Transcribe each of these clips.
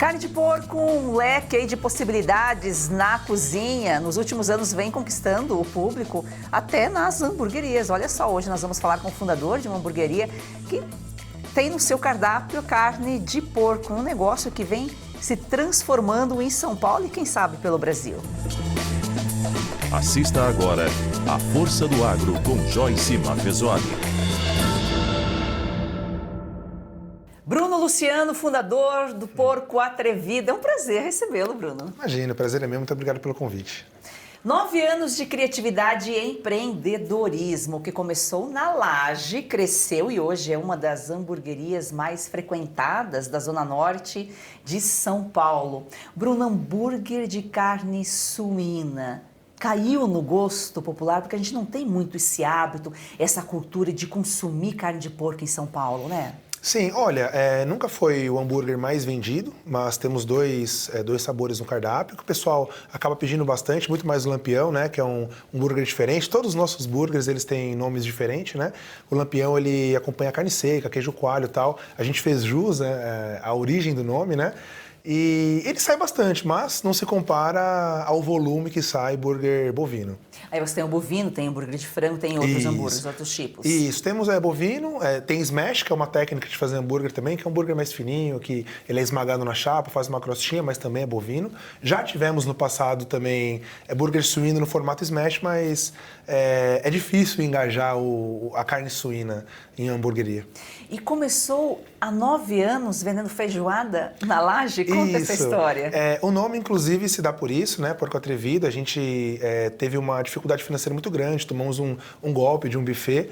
Carne de porco, um leque aí de possibilidades na cozinha. Nos últimos anos vem conquistando o público até nas hamburguerias. Olha só, hoje nós vamos falar com o fundador de uma hamburgueria que tem no seu cardápio carne de porco. Um negócio que vem se transformando em São Paulo e quem sabe pelo Brasil. Assista agora A Força do Agro com Joyce Maffezoni. Bruno Luciano, fundador do Porco Atrevido. É um prazer recebê-lo, Bruno. Imagina, o prazer é meu. Muito obrigado pelo convite. 9 anos de criatividade e empreendedorismo, que começou na Laje, cresceu e hoje é uma das hamburguerias mais frequentadas da Zona Norte de São Paulo. Bruno, hambúrguer de carne suína. Caiu no gosto popular, porque a gente não tem muito esse hábito, essa cultura de consumir carne de porco em São Paulo, né? Sim, olha, nunca foi o hambúrguer mais vendido, mas temos dois sabores no cardápio, que o pessoal acaba pedindo bastante, muito mais o Lampião, né, que é um hambúrguer diferente. Todos os nossos burgers, eles têm nomes diferentes, né? O Lampião, ele acompanha carne seca, queijo coalho e tal. A gente fez jus, né, a origem do nome, né? E ele sai bastante, mas não se compara ao volume que sai burger bovino. Aí você tem o bovino, tem hambúrguer de frango, tem outros hambúrgueres, outros tipos. Isso, temos bovino, tem smash, que é uma técnica de fazer hambúrguer também, que é um hambúrguer mais fininho, que ele é esmagado na chapa, faz uma crostinha, mas também é bovino. Já tivemos no passado também burger suíno no formato smash, mas é difícil engajar a carne suína em hamburgueria. E começou há 9 anos vendendo feijoada na Laje? Conta essa história. O nome, inclusive, se dá por isso, né? Porco Atrevido. A gente teve uma dificuldade financeira muito grande. Tomamos um golpe de um buffet,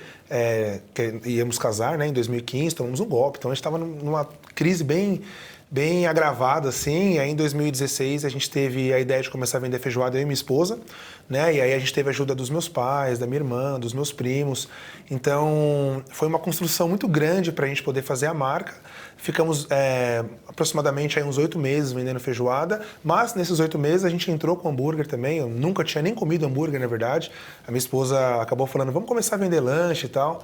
que íamos casar, né? Em 2015, tomamos um golpe. Então, a gente estava numa crise bem agravada, assim. E aí, em 2016, a gente teve a ideia de começar a vender feijoada, eu e minha esposa, né? E aí a gente teve a ajuda dos meus pais, da minha irmã, dos meus primos. Então, foi uma construção muito grande para a gente poder fazer a marca. Ficamos aproximadamente aí uns 8 meses vendendo feijoada, mas nesses 8 meses a gente entrou com hambúrguer também. Eu nunca tinha nem comido hambúrguer, na verdade. A minha esposa acabou falando, vamos começar a vender lanche e tal.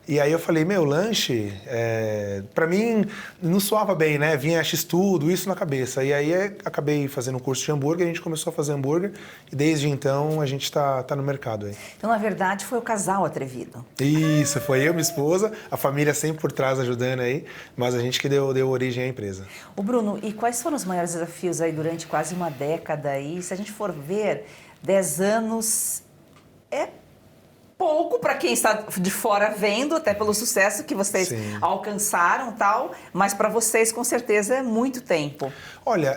E aí eu falei, lanche, pra mim não soava bem, né? Vinha x-tudo, isso na cabeça. E aí acabei fazendo um curso de hambúrguer, a gente começou a fazer hambúrguer e desde então a gente tá no mercado aí. Então, na verdade, foi o casal atrevido. Isso, foi eu e minha esposa, a família sempre por trás ajudando aí, mas a gente que deu origem à empresa. O Bruno, e quais foram os maiores desafios aí durante quase uma década aí? Se a gente for ver, 10 anos é pouco para quem está de fora vendo, até pelo sucesso que vocês Sim. alcançaram e tal, mas para vocês com certeza é muito tempo. Olha,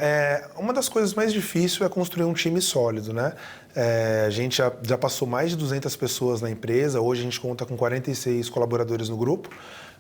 uma das coisas mais difíceis é construir um time sólido, né? A gente já passou mais de 200 pessoas na empresa, hoje a gente conta com 46 colaboradores no grupo,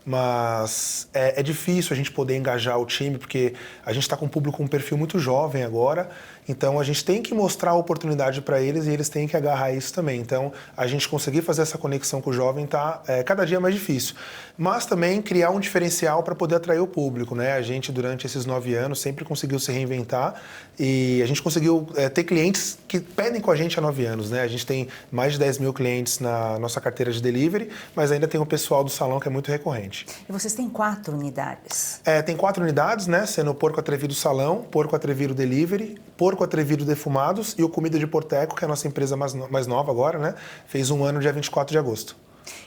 mas é difícil a gente poder engajar o time, porque a gente está com um público com um perfil muito jovem agora, então a gente tem que mostrar a oportunidade para eles e eles têm que agarrar isso também. Então, a gente conseguir fazer essa conexão com o jovem está cada dia mais difícil. Mas também criar um diferencial para poder atrair o público, né? A gente, durante esses 9 anos, sempre conseguiu se reinventar e a gente conseguiu ter clientes que pedem com a gente há 9 anos, né? A gente tem mais de 10 mil clientes na nossa carteira de delivery, mas ainda tem o pessoal do salão que é muito recorrente. E vocês têm 4 unidades? Tem 4 unidades, né? Sendo o Porco Atrevido Salão, Porco Atrevido Delivery, Porco Atrevido Defumados e o Comida de Boteco, que é a nossa empresa mais nova agora, né? Fez 1 ano dia 24 de agosto.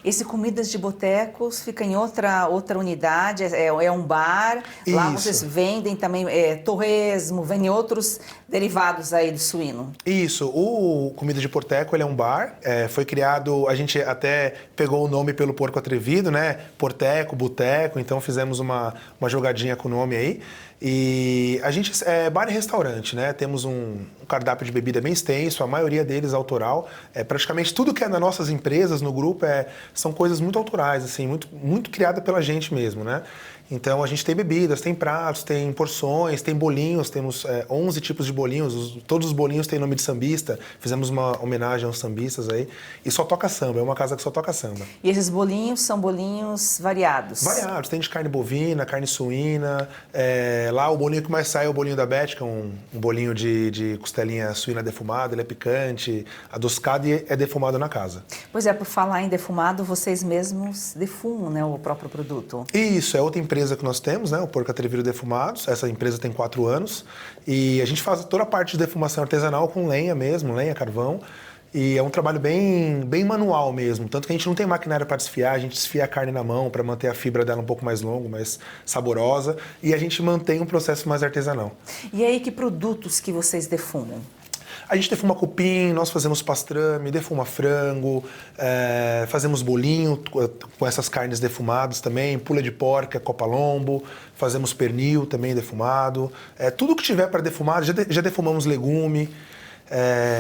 Esse Comidas de Botecos fica em outra unidade, é um bar. Lá Isso. vocês vendem também torresmo, vendem outros derivados aí do suíno. Isso, o Comida de Boteco, ele é um bar, foi criado, a gente até pegou o nome pelo Porco Atrevido, né? Porteco, Boteco, então fizemos uma jogadinha com o nome aí. E a gente bar e restaurante, né? Temos um cardápio de bebida bem extenso, a maioria deles autoral. Praticamente tudo que é nas nossas empresas, no grupo, são coisas muito autorais, assim, muito criada pela gente mesmo, né? Então, a gente tem bebidas, tem pratos, tem porções, tem bolinhos, temos 11 tipos de bolinhos, todos os bolinhos têm nome de sambista, fizemos uma homenagem aos sambistas aí, e só toca samba, é uma casa que só toca samba. E esses bolinhos são bolinhos variados? Variados, tem de carne bovina, carne suína, lá o bolinho que mais sai é o bolinho da Beth, que é um bolinho de costelinha suína defumada, ele é picante, adocicado e é defumado na casa. Pois é, por falar em defumado, vocês mesmos defumam, né, o próprio produto? Isso, é outra empresa empresa que nós temos, né, o Porco Atrevido Defumados. Essa empresa tem 4 anos e a gente faz toda a parte de defumação artesanal com lenha mesmo, lenha, carvão. E é um trabalho bem manual mesmo, tanto que a gente não tem maquinário para desfiar, a gente desfia a carne na mão para manter a fibra dela um pouco mais longa, mais saborosa, e a gente mantém um processo mais artesanal. E aí, que produtos que vocês defumam? A gente defuma cupim, nós fazemos pastrame, defuma frango, fazemos bolinho com essas carnes defumadas também, pula de porca, copa-lombo, fazemos pernil também defumado. Tudo que tiver para defumar, já defumamos legume.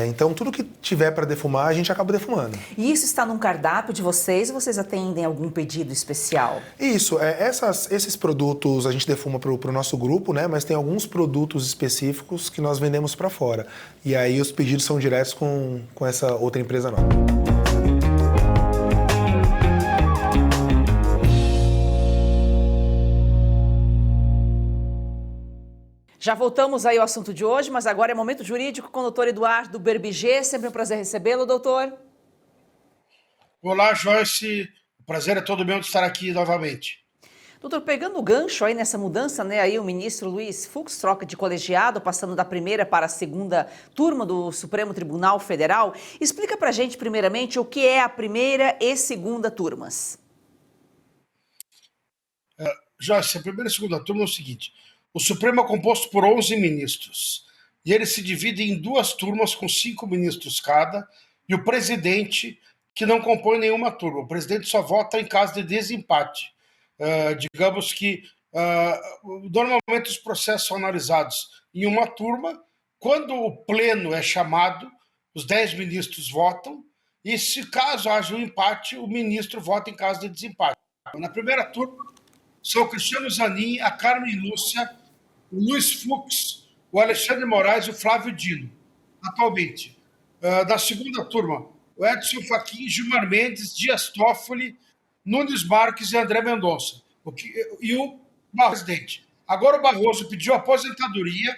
Então, tudo que tiver para defumar, a gente acaba defumando. E isso está num cardápio de vocês ou vocês atendem algum pedido especial? Isso, esses produtos a gente defuma para o nosso grupo, né? Mas tem alguns produtos específicos que nós vendemos para fora. E aí os pedidos são diretos com essa outra empresa nova. Já voltamos aí ao assunto de hoje, mas agora é momento jurídico com o doutor Eduardo Berbigê. Sempre um prazer recebê-lo, doutor. Olá, Joyce. O prazer é todo meu de estar aqui novamente. Doutor, pegando o gancho aí nessa mudança, né, aí o ministro Luiz Fux troca de colegiado, passando da primeira para a segunda turma do Supremo Tribunal Federal. Explica pra gente, primeiramente, o que é a primeira e segunda turmas. Joyce, a primeira e segunda turma é o seguinte: o Supremo é composto por 11 ministros e ele se divide em 2 turmas com 5 ministros cada e o presidente, que não compõe nenhuma turma. O presidente só vota em caso de desempate. Digamos que normalmente os processos são analisados em uma turma. Quando o pleno é chamado, os 10 ministros votam e, se caso haja um empate, o ministro vota em caso de desempate. Na primeira turma são o Cristiano Zanin, a Carmen Lúcia, o Luiz Fux, o Alexandre Moraes e o Flávio Dino, atualmente. Da segunda turma, o Edson Fachin, Gilmar Mendes, Dias Toffoli, Nunes Marques e André Mendonça. E o presidente. Agora o Barroso pediu aposentadoria,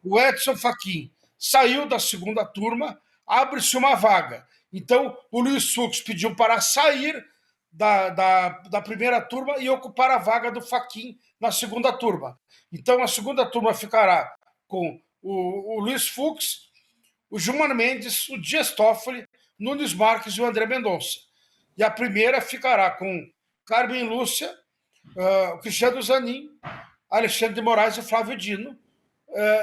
o Edson Fachin saiu da segunda turma, abre-se uma vaga. Então, o Luiz Fux pediu para sair da primeira turma e ocupar a vaga do Fachin na segunda turma. Então, a segunda turma ficará com o Luiz Fux, o Gilmar Mendes, o Dias Toffoli, Nunes Marques e o André Mendonça. E a primeira ficará com Carmen Lúcia, o Cristiano Zanin, Alexandre de Moraes e Flávio Dino.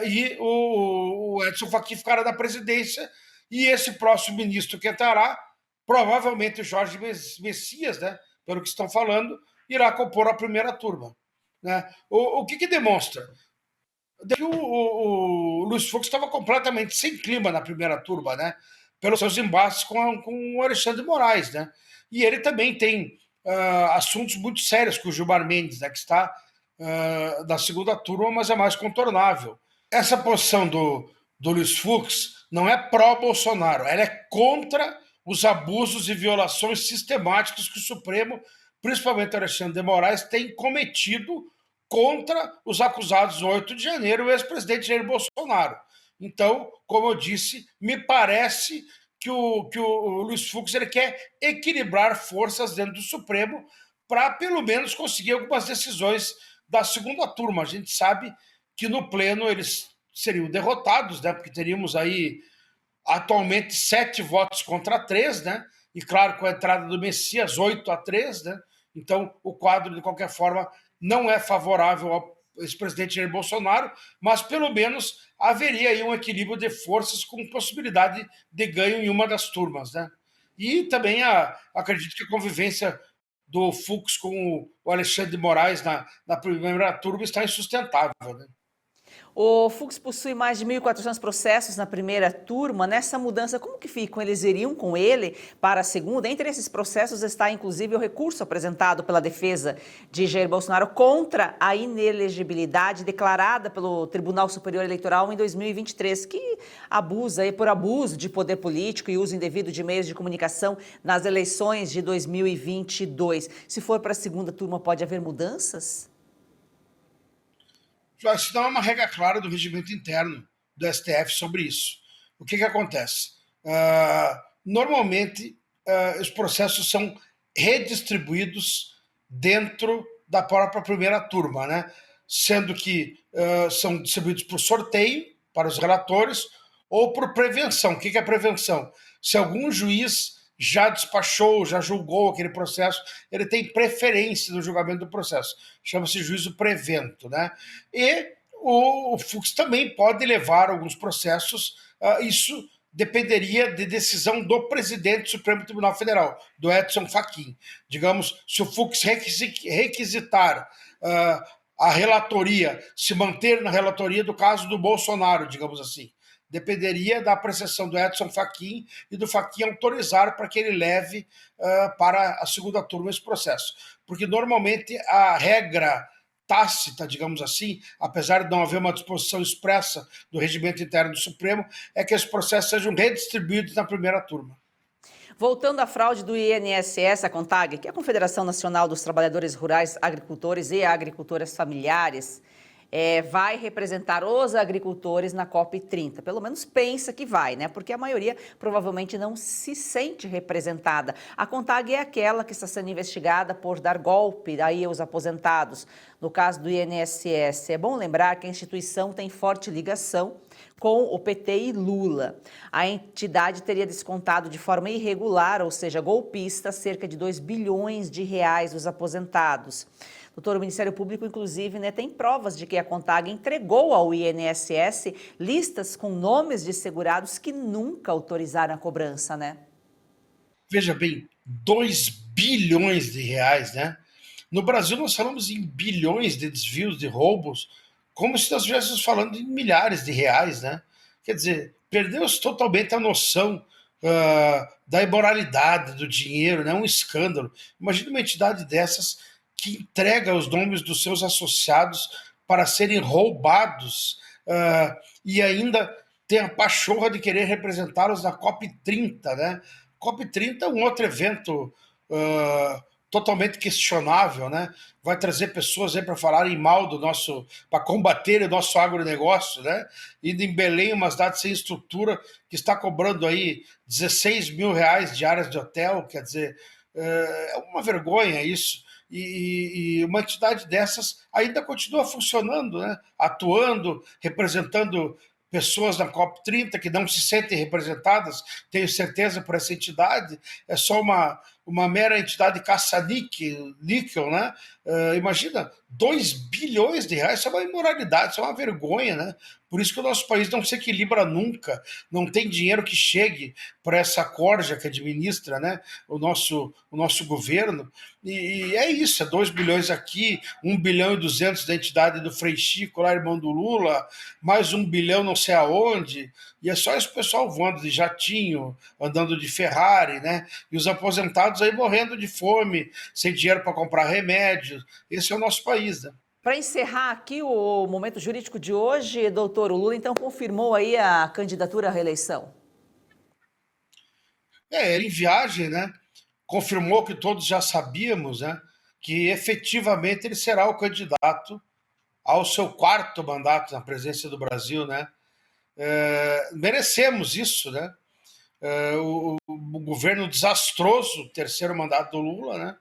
E o Edson Fachin ficará na presidência. E esse próximo ministro que entrará, provavelmente o Jorge Messias, né, pelo que estão falando, irá compor a primeira turma. Né? O que demonstra? Que o Luiz Fux estava completamente sem clima na primeira turma, né? Pelos seus embates com o Alexandre de Moraes. Né? E ele também tem assuntos muito sérios com o Gilmar Mendes, né, que está na segunda turma, mas é mais contornável. Essa posição do Luiz Fux não é pró-Bolsonaro, ela é contra os abusos e violações sistemáticas que o Supremo, principalmente Alexandre de Moraes, tem cometido contra os acusados no 8 de janeiro, o ex-presidente Jair Bolsonaro. Então, como eu disse, me parece que o Luiz Fux ele quer equilibrar forças dentro do Supremo para, pelo menos, conseguir algumas decisões da segunda turma. A gente sabe que no pleno eles seriam derrotados, né? Porque teríamos aí atualmente 7 votos contra 3, né? E claro, com a entrada do Messias, 8-3, né? Então, o quadro, de qualquer forma, não é favorável ao ex-presidente Jair Bolsonaro, mas pelo menos haveria aí um equilíbrio de forças com possibilidade de ganho em uma das turmas, né? E também acredito que a convivência do Fux com o Alexandre de Moraes na primeira turma está insustentável, né? O Fux possui mais de 1.400 processos na primeira turma. Nessa mudança, como que ficam? Eles iriam com ele para a segunda? Entre esses processos está, inclusive, o recurso apresentado pela defesa de Jair Bolsonaro contra a inelegibilidade declarada pelo Tribunal Superior Eleitoral em 2023, que abusa por abuso de poder político e uso indevido de meios de comunicação nas eleições de 2022. Se for para a segunda turma, pode haver mudanças? Isso não é uma regra clara do regimento interno do STF sobre isso. O que acontece? Normalmente, os processos são redistribuídos dentro da própria primeira turma, né? Sendo que são distribuídos por sorteio para os relatores ou por prevenção. O que é prevenção? Se algum juiz já despachou, já julgou aquele processo, ele tem preferência no julgamento do processo. Chama-se juízo prevento, né? E o Fux também pode levar alguns processos, isso dependeria de decisão do presidente do Supremo Tribunal Federal, do Edson Fachin. Digamos, se o Fux requisitar a relatoria, se manter na relatoria do caso do Bolsonaro, digamos assim, dependeria da apreciação do Edson Fachin e do Fachin autorizar para que ele leve para a segunda turma esse processo. Porque normalmente a regra tácita, digamos assim, apesar de não haver uma disposição expressa do regimento interno do Supremo, é que esses processos sejam redistribuídos na primeira turma. Voltando à fraude do INSS, a CONTAG, que é a Confederação Nacional dos Trabalhadores Rurais, Agricultores e Agricultoras Familiares, vai representar os agricultores na COP30. Pelo menos pensa que vai, né? Porque a maioria provavelmente não se sente representada. A CONTAG é aquela que está sendo investigada por dar golpe aí aos aposentados. No caso do INSS, é bom lembrar que a instituição tem forte ligação com o PT e Lula. A entidade teria descontado de forma irregular, ou seja, golpista, cerca de 2 bilhões de reais dos aposentados. Doutor, o Ministério Público, inclusive, tem provas de que a CONTAG entregou ao INSS listas com nomes de segurados que nunca autorizaram a cobrança, né? Veja bem, 2 bilhões de reais, né? No Brasil, nós falamos em bilhões de desvios, de roubos, como se nós estivéssemos falando em milhares de reais, né? Quer dizer, perdeu-se totalmente a noção da imoralidade do dinheiro, né? Um escândalo. Imagina uma entidade dessas que entrega os nomes dos seus associados para serem roubados e ainda tem a pachorra de querer representá-los na COP30, né? COP30 é um outro evento totalmente questionável, né? Vai trazer pessoas aí para falarem mal do nosso, para combater o nosso agronegócio, né? Indo em Belém, uma cidade sem estrutura, que está cobrando aí 16 mil reais diárias de hotel, quer dizer, é uma vergonha isso. E uma entidade dessas ainda continua funcionando, né? Atuando, representando pessoas na COP30 que não se sentem representadas, tenho certeza, por essa entidade, é só uma mera entidade caça-níquel, né? Imagina, 2 bilhões de reais, isso é uma imoralidade, isso é uma vergonha, né? Por isso que o nosso país não se equilibra nunca, não tem dinheiro que chegue para essa corja que administra, né, o nosso governo, e é isso, é 2 bilhões aqui, 1 bilhão e 200 da entidade do Frei Chico, lá, irmão do Lula, mais 1 bilhão não sei aonde, e é só esse pessoal voando de jatinho, andando de Ferrari, né, e os aposentados aí morrendo de fome, sem dinheiro para comprar remédios. Esse é o nosso país, né? Para encerrar aqui o momento jurídico de hoje, doutor, o Lula então confirmou aí a candidatura à reeleição. Ele em viagem, né, confirmou que todos já sabíamos, né, que efetivamente ele será o candidato ao seu 4º mandato na presidência do Brasil, né? Merecemos isso, né? O governo desastroso, o 3º mandato do Lula, né,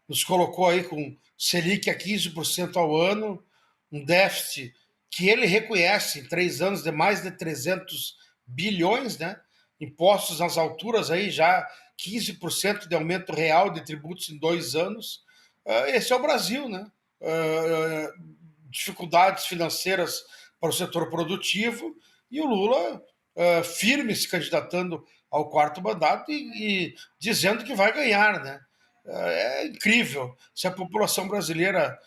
nos colocou aí com Selic a 15% ao ano, um déficit que ele reconhece em 3 anos de mais de 300 bilhões, né? Impostos nas alturas aí já 15% de aumento real de tributos em 2 anos. Esse é o Brasil, né? Dificuldades financeiras para o setor produtivo e o Lula firme se candidatando ao 4º mandato e dizendo que vai ganhar, né? É incrível. Se a população brasileira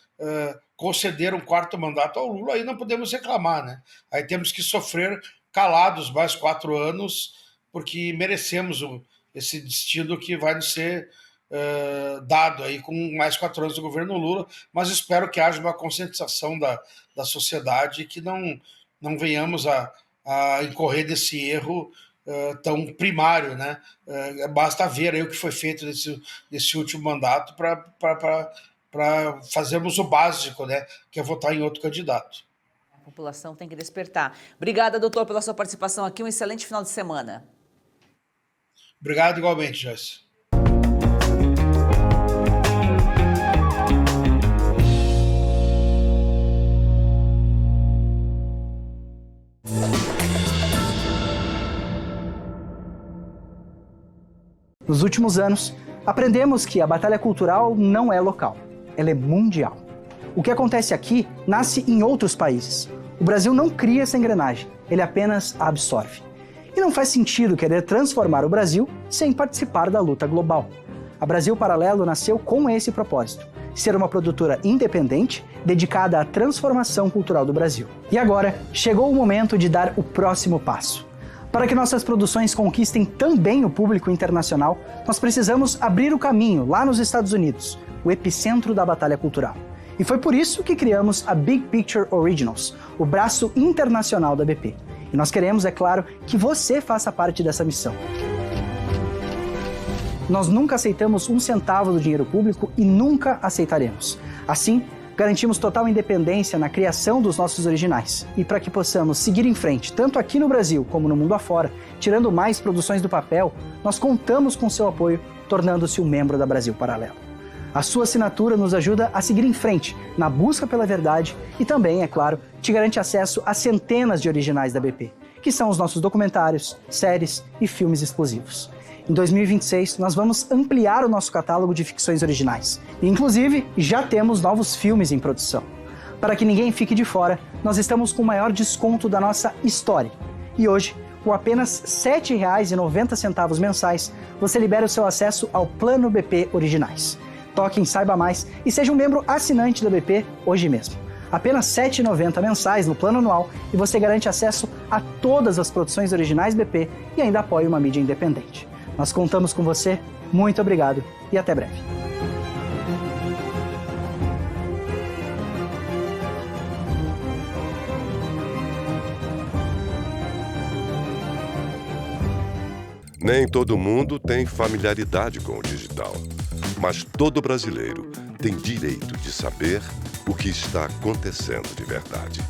conceder um 4º mandato ao Lula, aí não podemos reclamar, né? Aí temos que sofrer calados mais 4 anos, porque merecemos esse destino que vai nos ser dado aí com mais 4 anos do governo Lula, mas espero que haja uma conscientização da sociedade e que não venhamos a incorrer desse erro tão primário, né? Basta ver aí o que foi feito nesse último mandato para fazermos o básico, né? Que é votar em outro candidato. A população tem que despertar. Obrigada, doutor, pela sua participação aqui. Um excelente final de semana. Obrigado igualmente, Joyce. Nos últimos anos, aprendemos que a batalha cultural não é local, ela é mundial. O que acontece aqui nasce em outros países. O Brasil não cria essa engrenagem, ele apenas a absorve. E não faz sentido querer transformar o Brasil sem participar da luta global. A Brasil Paralelo nasceu com esse propósito: ser uma produtora independente, dedicada à transformação cultural do Brasil. E agora, chegou o momento de dar o próximo passo. Para que nossas produções conquistem também o público internacional, nós precisamos abrir o caminho lá nos Estados Unidos, o epicentro da batalha cultural. E foi por isso que criamos a Big Picture Originals, o braço internacional da BP. E nós queremos, é claro, que você faça parte dessa missão. Nós nunca aceitamos um centavo do dinheiro público e nunca aceitaremos. Assim, garantimos total independência na criação dos nossos originais. E para que possamos seguir em frente, tanto aqui no Brasil como no mundo afora, tirando mais produções do papel, nós contamos com seu apoio, tornando-se um membro da Brasil Paralelo. A sua assinatura nos ajuda a seguir em frente na busca pela verdade e também, é claro, te garante acesso a centenas de originais da BP, que são os nossos documentários, séries e filmes exclusivos. Em 2026, nós vamos ampliar o nosso catálogo de ficções originais. E, inclusive, já temos novos filmes em produção. Para que ninguém fique de fora, nós estamos com o maior desconto da nossa história. E hoje, com apenas R$ 7,90 mensais, você libera o seu acesso ao Plano BP Originais. Toque em Saiba Mais e seja um membro assinante da BP hoje mesmo. Apenas R$ 7,90 mensais no plano anual e você garante acesso a todas as produções originais BP e ainda apoia uma mídia independente. Nós contamos com você, muito obrigado e até breve. Nem todo mundo tem familiaridade com o digital, mas todo brasileiro tem direito de saber o que está acontecendo de verdade.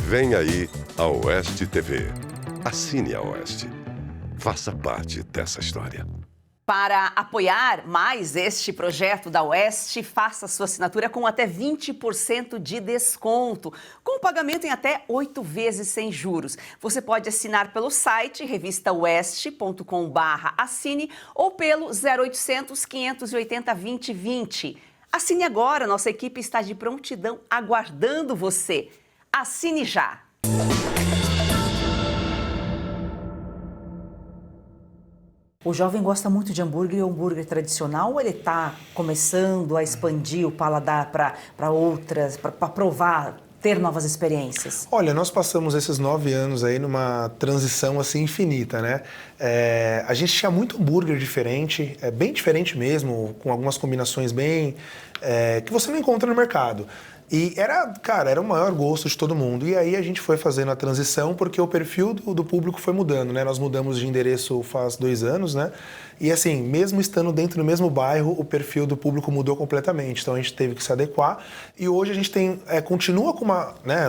Vem aí a Oeste TV. Assine a Oeste. Faça parte dessa história. Para apoiar mais este projeto da Oeste, faça sua assinatura com até 20% de desconto, com pagamento em até 8 vezes sem juros. Você pode assinar pelo site revistaoeste.com/assine ou pelo 0800 580 2020. Assine agora, nossa equipe está de prontidão aguardando você. Assine já! O jovem gosta muito de hambúrguer, hambúrguer tradicional, ou ele está começando a expandir o paladar para outras, para provar, ter novas experiências? Olha, nós passamos esses 9 anos aí numa transição assim infinita, né? A gente tinha muito hambúrguer diferente, bem diferente mesmo, com algumas combinações bem que você não encontra no mercado. E era o maior gosto de todo mundo. E aí a gente foi fazendo a transição porque o perfil do público foi mudando, né? Nós mudamos de endereço faz 2 anos, né? E assim, mesmo estando dentro do mesmo bairro, o perfil do público mudou completamente. Então a gente teve que se adequar. E hoje a gente tem, continua com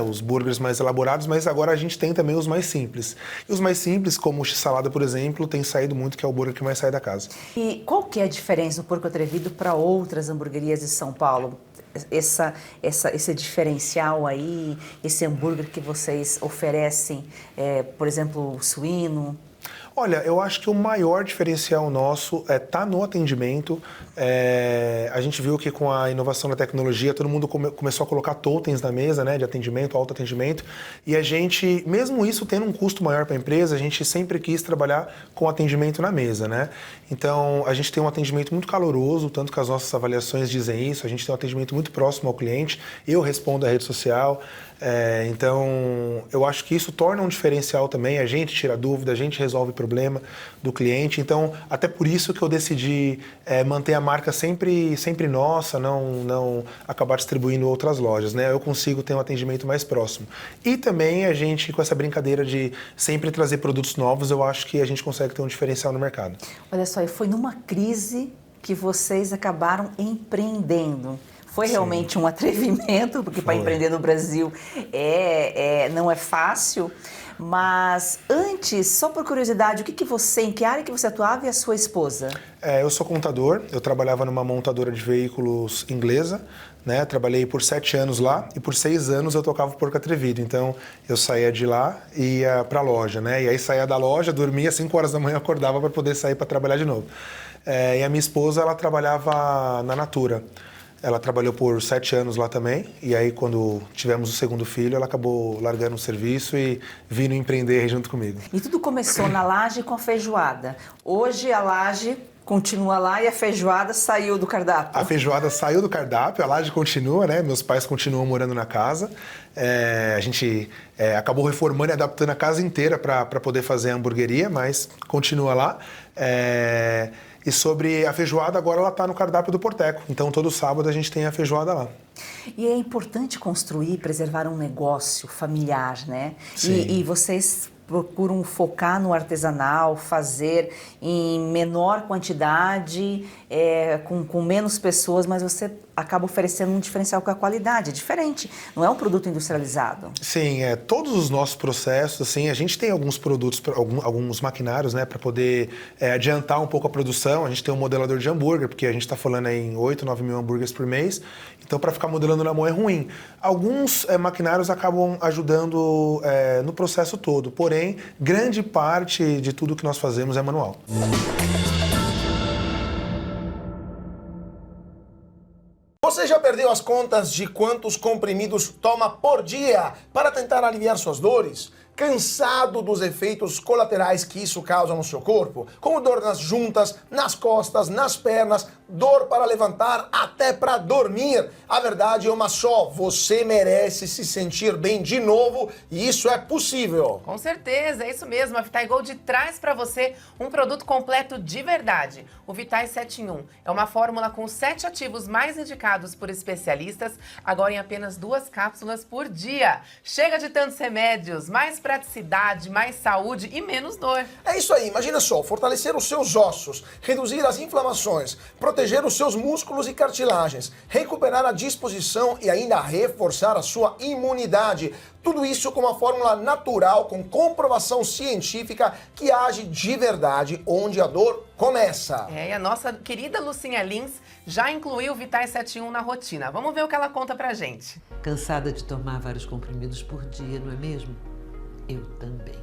os burgers mais elaborados, mas agora a gente tem também os mais simples. E os mais simples, como o x-salada, por exemplo, tem saído muito, que é o burger que mais sai da casa. E qual que é a diferença do Porco Atrevido para outras hamburguerias de São Paulo? Esse diferencial aí, esse hambúrguer que vocês oferecem, por exemplo, o suíno? Olha, eu acho que o maior diferencial nosso tá no atendimento. A gente viu que com a inovação da tecnologia, todo mundo começou a colocar totens na mesa, né, de atendimento, autoatendimento. E a gente, mesmo isso tendo um custo maior para a empresa, a gente sempre quis trabalhar com atendimento na mesa, né? Então, a gente tem um atendimento muito caloroso, tanto que as nossas avaliações dizem isso. A gente tem um atendimento muito próximo ao cliente. Eu respondo à rede social. Então, eu acho que isso torna um diferencial também. A gente tira dúvida, a gente resolve problema do cliente. Então, até por isso que eu decidi manter a marca sempre nossa, não acabar distribuindo outras lojas, né? Eu consigo ter um atendimento mais próximo. E também a gente, com essa brincadeira de sempre trazer produtos novos, eu acho que a gente consegue ter um diferencial no mercado. Olha só, e foi numa crise que vocês acabaram empreendendo. Foi realmente um atrevimento, porque para empreender no Brasil não é fácil. Mas antes, só por curiosidade, em que área que você atuava e a sua esposa? Eu sou contador, eu trabalhava numa montadora de veículos inglesa, né? Trabalhei por 7 anos lá e por 6 anos eu tocava o Porco Atrevido. Então eu saía de lá e ia para a loja, né? E aí saía da loja, dormia, 5 horas da manhã acordava para poder sair para trabalhar de novo. E a minha esposa, ela trabalhava na Natura. Ela trabalhou por 7 anos lá também, e aí quando tivemos o segundo filho, ela acabou largando o serviço e vindo empreender junto comigo. E tudo começou na laje com a feijoada. Hoje a laje continua lá e a feijoada saiu do cardápio. A feijoada saiu do cardápio, a laje continua, né? Meus pais continuam morando na casa. A gente acabou reformando e adaptando a casa inteira para poder fazer a hamburgueria, mas continua lá. E sobre a feijoada, agora ela está no cardápio do Porteco. Então, todo sábado a gente tem a feijoada lá. E é importante construir e preservar um negócio familiar, né? E vocês procuram focar no artesanal, fazer em menor quantidade, com menos pessoas, mas você acaba oferecendo um diferencial com a qualidade. É diferente, não é um produto industrializado. Sim, todos os nossos processos, assim, a gente tem alguns produtos, alguns maquinários, né, para poder adiantar um pouco a produção. A gente tem um modelador de hambúrguer, porque a gente está falando aí em 8, 9 mil hambúrgueres por mês, então para ficar modelando na mão é ruim. Alguns maquinários acabam ajudando no processo todo, porém, grande parte de tudo que nós fazemos é manual. Você já perdeu as contas de quantos comprimidos toma por dia para tentar aliviar suas dores? Cansado dos efeitos colaterais que isso causa no seu corpo? Como dor nas juntas, nas costas, nas pernas, dor para levantar, até para dormir. A verdade é uma só, você merece se sentir bem de novo e isso é possível. Com certeza, é isso mesmo. A Vitae Gold traz para você um produto completo de verdade. O Vitae 7 em 1 é uma fórmula com 7 ativos mais indicados por especialistas, agora em apenas 2 cápsulas por dia. Chega de tantos remédios, mais praticidade, mais saúde e menos dor. É isso aí, imagina só, fortalecer os seus ossos, reduzir as inflamações, proteger os seus músculos e cartilagens, recuperar a disposição e ainda reforçar a sua imunidade. Tudo isso com uma fórmula natural, com comprovação científica que age de verdade onde a dor começa. E a nossa querida Lucinha Lins já incluiu o Vitae 7 em 1 na rotina. Vamos ver o que ela conta pra gente. Cansada de tomar vários comprimidos por dia, não é mesmo? Eu também.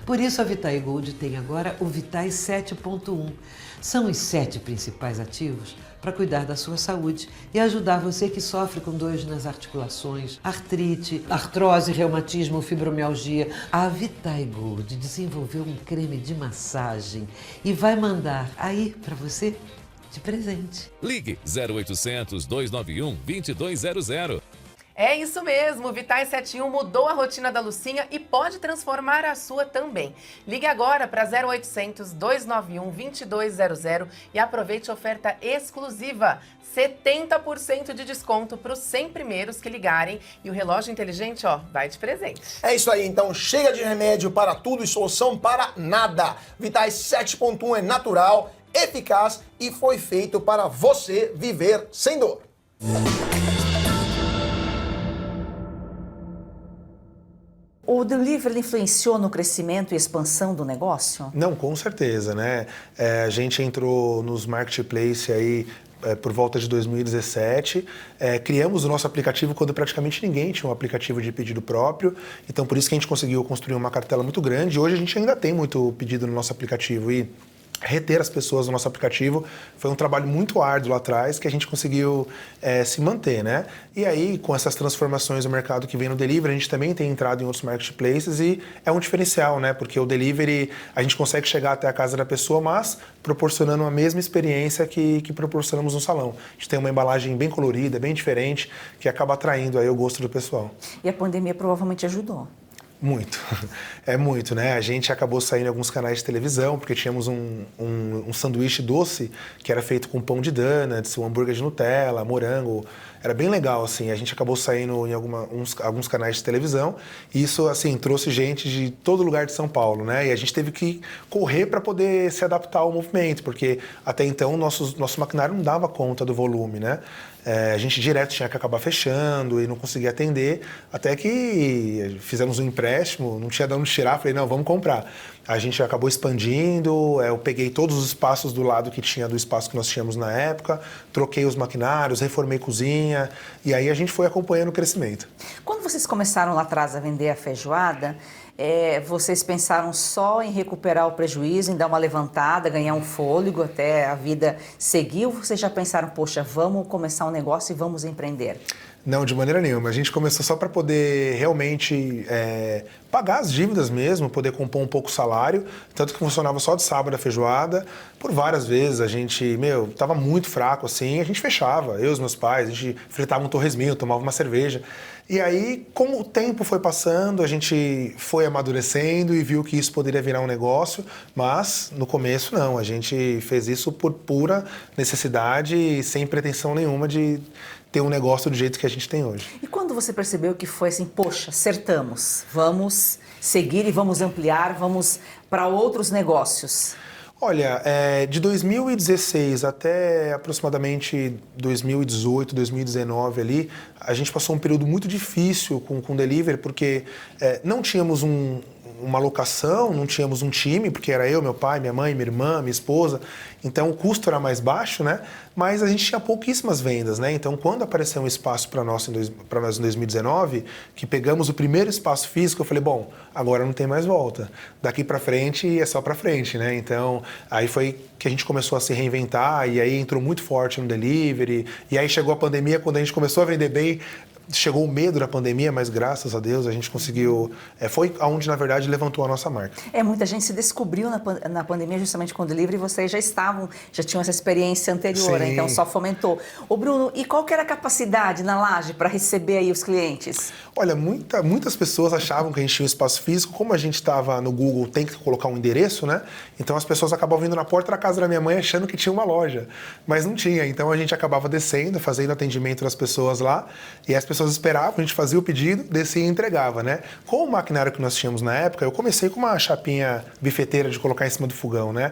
Por isso a Vitae Gold tem agora o Vitae 7.1. São os 7 principais ativos para cuidar da sua saúde e ajudar você que sofre com dores nas articulações, artrite, artrose, reumatismo, fibromialgia. A Vitae Gold desenvolveu um creme de massagem e vai mandar aí para você de presente. Ligue 0800 291 2200. É isso mesmo, o Vitae 7 em 1 mudou a rotina da Lucinha e pode transformar a sua também. Ligue agora para 0800 291 2200 e aproveite a oferta exclusiva. 70% de desconto para os 100 primeiros que ligarem e o relógio inteligente, vai de presente. É isso aí, então chega de remédio para tudo e solução para nada. Vitae 7.1 é natural, eficaz e foi feito para você viver sem dor. O delivery influenciou no crescimento e expansão do negócio? Não, com certeza, né? A gente entrou nos marketplace aí por volta de 2017, criamos o nosso aplicativo quando praticamente ninguém tinha um aplicativo de pedido próprio, então por isso que a gente conseguiu construir uma cartela muito grande. Hoje a gente ainda tem muito pedido no nosso aplicativo e reter as pessoas no nosso aplicativo foi um trabalho muito árduo lá atrás que a gente conseguiu se manter, né? E aí, com essas transformações do mercado que vem no delivery, a gente também tem entrado em outros marketplaces e é um diferencial, né? Porque o delivery, a gente consegue chegar até a casa da pessoa, mas proporcionando a mesma experiência que proporcionamos no salão. A gente tem uma embalagem bem colorida, bem diferente, que acaba atraindo aí o gosto do pessoal. E a pandemia provavelmente ajudou. Muito, é muito, né? A gente acabou saindo em alguns canais de televisão, porque tínhamos um sanduíche doce que era feito com pão de donuts, um hambúrguer de Nutella, morango. Era bem legal, assim. A gente acabou saindo em alguns canais de televisão e isso, assim, trouxe gente de todo lugar de São Paulo, né? E a gente teve que correr para poder se adaptar ao movimento, porque até então nosso maquinário não dava conta do volume, né? A gente direto tinha que acabar fechando e não conseguia atender, até que fizemos um empréstimo, não tinha de onde tirar, falei, não, vamos comprar. A gente acabou expandindo, eu peguei todos os espaços do lado que tinha do espaço que nós tínhamos na época, troquei os maquinários, reformei cozinha, e aí a gente foi acompanhando o crescimento. Quando vocês começaram lá atrás a vender a feijoada, vocês pensaram só em recuperar o prejuízo, em dar uma levantada, ganhar um fôlego até a vida seguir? Ou vocês já pensaram, poxa, vamos começar um negócio e vamos empreender? Não, de maneira nenhuma. A gente começou só para poder realmente pagar as dívidas mesmo, poder compor um pouco o salário. Tanto que funcionava só de sábado a feijoada. Por várias vezes a gente, tava muito fraco assim, a gente fechava. Eu e os meus pais, a gente fritava um torresminho, tomava uma cerveja. E aí, como o tempo foi passando, a gente foi amadurecendo e viu que isso poderia virar um negócio. Mas, no começo, não. A gente fez isso por pura necessidade e sem pretensão nenhuma de ter um negócio do jeito que a gente tem hoje. E quando você percebeu que foi assim, poxa, acertamos, vamos seguir e vamos ampliar, vamos para outros negócios? Olha, de 2016 até aproximadamente 2018, 2019 ali, a gente passou um período muito difícil com delivery, porque não tínhamos uma locação, não tínhamos um time, porque era eu, meu pai, minha mãe, minha irmã, minha esposa, então o custo era mais baixo, né? Mas a gente tinha pouquíssimas vendas, né? Então, quando apareceu um espaço para nós em 2019, que pegamos o primeiro espaço físico, eu falei, bom, agora não tem mais volta. Daqui para frente é só para frente, né? Então, aí foi que a gente começou a se reinventar e aí entrou muito forte no delivery. E aí chegou a pandemia, quando a gente começou a vender bem, chegou o medo da pandemia, mas graças a Deus a gente conseguiu... foi onde, na verdade, levantou a nossa marca. Muita gente se descobriu na pandemia justamente com o delivery e vocês já tinham essa experiência anterior, né? Então só fomentou. Ô Bruno, e qual que era a capacidade na laje para receber aí os clientes? Olha, muitas pessoas achavam que a gente tinha um espaço físico. Como a gente estava no Google, tem que colocar um endereço, né? Então as pessoas acabavam vindo na porta da casa da minha mãe achando que tinha uma loja, mas não tinha. Então a gente acabava descendo, fazendo atendimento das pessoas lá e as pessoas esperavam, a gente fazia o pedido, descia e entregava, né? Com o maquinário que nós tínhamos na época, eu comecei com uma chapinha bifeteira de colocar em cima do fogão, né?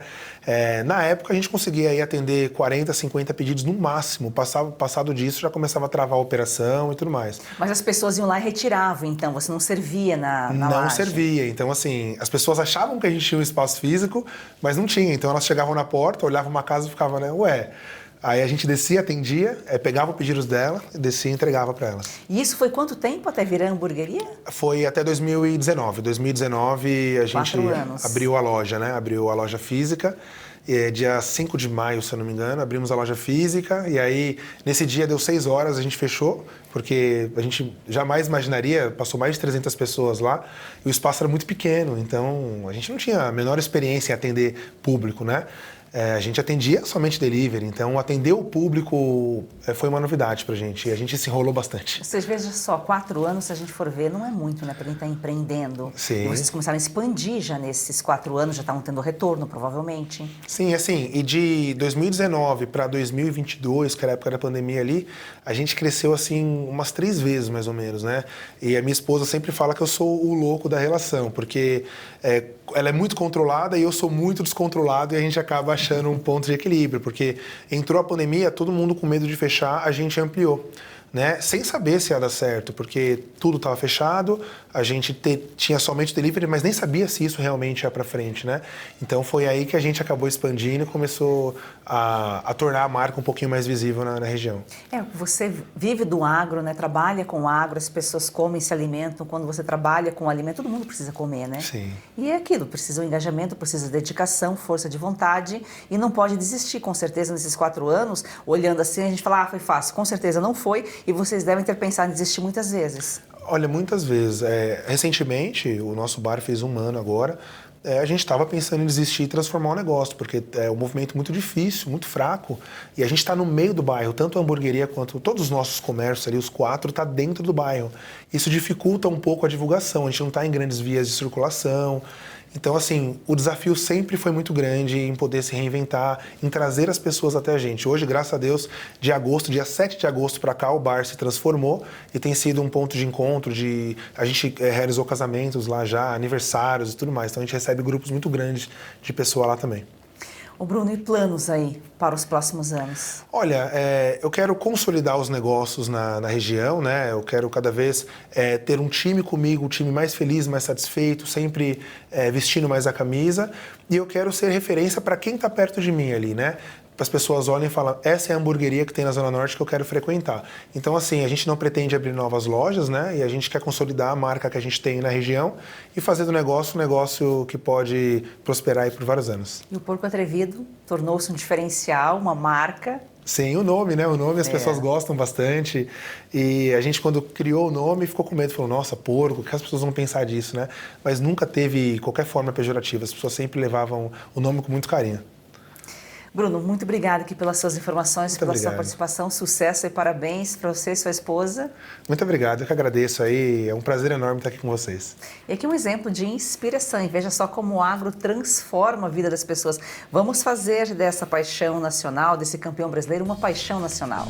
Na época a gente conseguia aí atender 40, 50 pedidos no máximo. Passado disso já começava a travar a operação e tudo mais. Mas as pessoas iam lá e retiravam, então você não servia na Não laje? servia. Então, assim, as pessoas achavam que a gente tinha um espaço físico, mas não tinha. Então elas chegavam na porta, olhavam uma casa e ficavam, né? Ué. Aí a gente descia, atendia, pegava os pedidos dela, descia e entregava para elas. E isso foi quanto tempo até virar hamburgueria? Foi até 2019. 2019 a gente 4 anos. abriu a loja, né? Abriu a loja física. Dia 5 de maio, se eu não me engano, abrimos a loja física e aí nesse dia deu 6 horas, a gente fechou, porque a gente jamais imaginaria, passou mais de 300 pessoas lá e o espaço era muito pequeno, então a gente não tinha a menor experiência em atender público, né? A gente atendia somente delivery, então atender o público foi uma novidade pra gente e a gente se enrolou bastante. Vocês vejam só, 4 anos, se a gente for ver, não é muito, né? Pra quem tá empreendendo. Sim. E vocês começaram a expandir já nesses 4 anos, já estavam tendo retorno, provavelmente. Sim, assim, e de 2019 para 2022, que era a época da pandemia ali, a gente cresceu assim umas 3 vezes mais ou menos, né? E a minha esposa sempre fala que eu sou o louco da relação, porque ela é muito controlada e eu sou muito descontrolado e a gente acaba achando um ponto de equilíbrio, porque entrou a pandemia, todo mundo com medo de fechar, a gente ampliou, né? Sem saber se ia dar certo, porque tudo estava fechado, a gente tinha somente delivery, mas nem sabia se isso realmente ia para frente, né? Então foi aí que a gente acabou expandindo e começou a tornar a marca um pouquinho mais visível na região. Você vive do agro, né? Trabalha com agro, as pessoas comem, se alimentam. Quando você trabalha com alimento, todo mundo precisa comer, né? Sim. E é aquilo, precisa de engajamento, precisa de dedicação, força de vontade e não pode desistir, com certeza, nesses 4 anos. Olhando assim, a gente fala, foi fácil. Com certeza não foi e vocês devem ter pensado em desistir muitas vezes. Olha, muitas vezes. Recentemente, o nosso bar fez 1 ano agora, a gente estava pensando em desistir e transformar o negócio, porque é um movimento muito difícil, muito fraco, e a gente está no meio do bairro, tanto a hamburgueria quanto todos os nossos comércios ali, os 4, está dentro do bairro. Isso dificulta um pouco a divulgação, a gente não está em grandes vias de circulação. Então, assim, o desafio sempre foi muito grande em poder se reinventar, em trazer as pessoas até a gente. Hoje, graças a Deus, dia 7 de agosto para cá, o bar se transformou e tem sido um ponto de encontro, a gente realizou casamentos lá já, aniversários e tudo mais. Então, a gente recebe grupos muito grandes de pessoa lá também. Ô Bruno, e planos aí para os próximos anos? Olha, eu quero consolidar os negócios na região, né? Eu quero cada vez ter um time comigo, um time mais feliz, mais satisfeito, sempre vestindo mais a camisa. E eu quero ser referência para quem está perto de mim ali, né? as pessoas olhem e falam, essa é a hamburgueria que tem na Zona Norte que eu quero frequentar. Então, assim, a gente não pretende abrir novas lojas, né? E a gente quer consolidar a marca que a gente tem na região e fazer do negócio um negócio que pode prosperar aí por vários anos. E o Porco Atrevido tornou-se um diferencial, uma marca. Sim, o nome, né? O nome as pessoas gostam bastante. E a gente, quando criou o nome, ficou com medo. Falou, nossa, porco, o que as pessoas vão pensar disso, né? Mas nunca teve qualquer forma pejorativa. As pessoas sempre levavam o nome com muito carinho. Bruno, muito obrigada aqui pelas suas informações, Muito pela obrigado. sua participação. Sucesso e parabéns para você e sua esposa. Muito obrigado, eu que agradeço aí. É um prazer enorme estar aqui com vocês. E aqui um exemplo de inspiração. E veja só como o agro transforma a vida das pessoas. Vamos fazer dessa paixão nacional, desse campeão brasileiro, uma paixão nacional.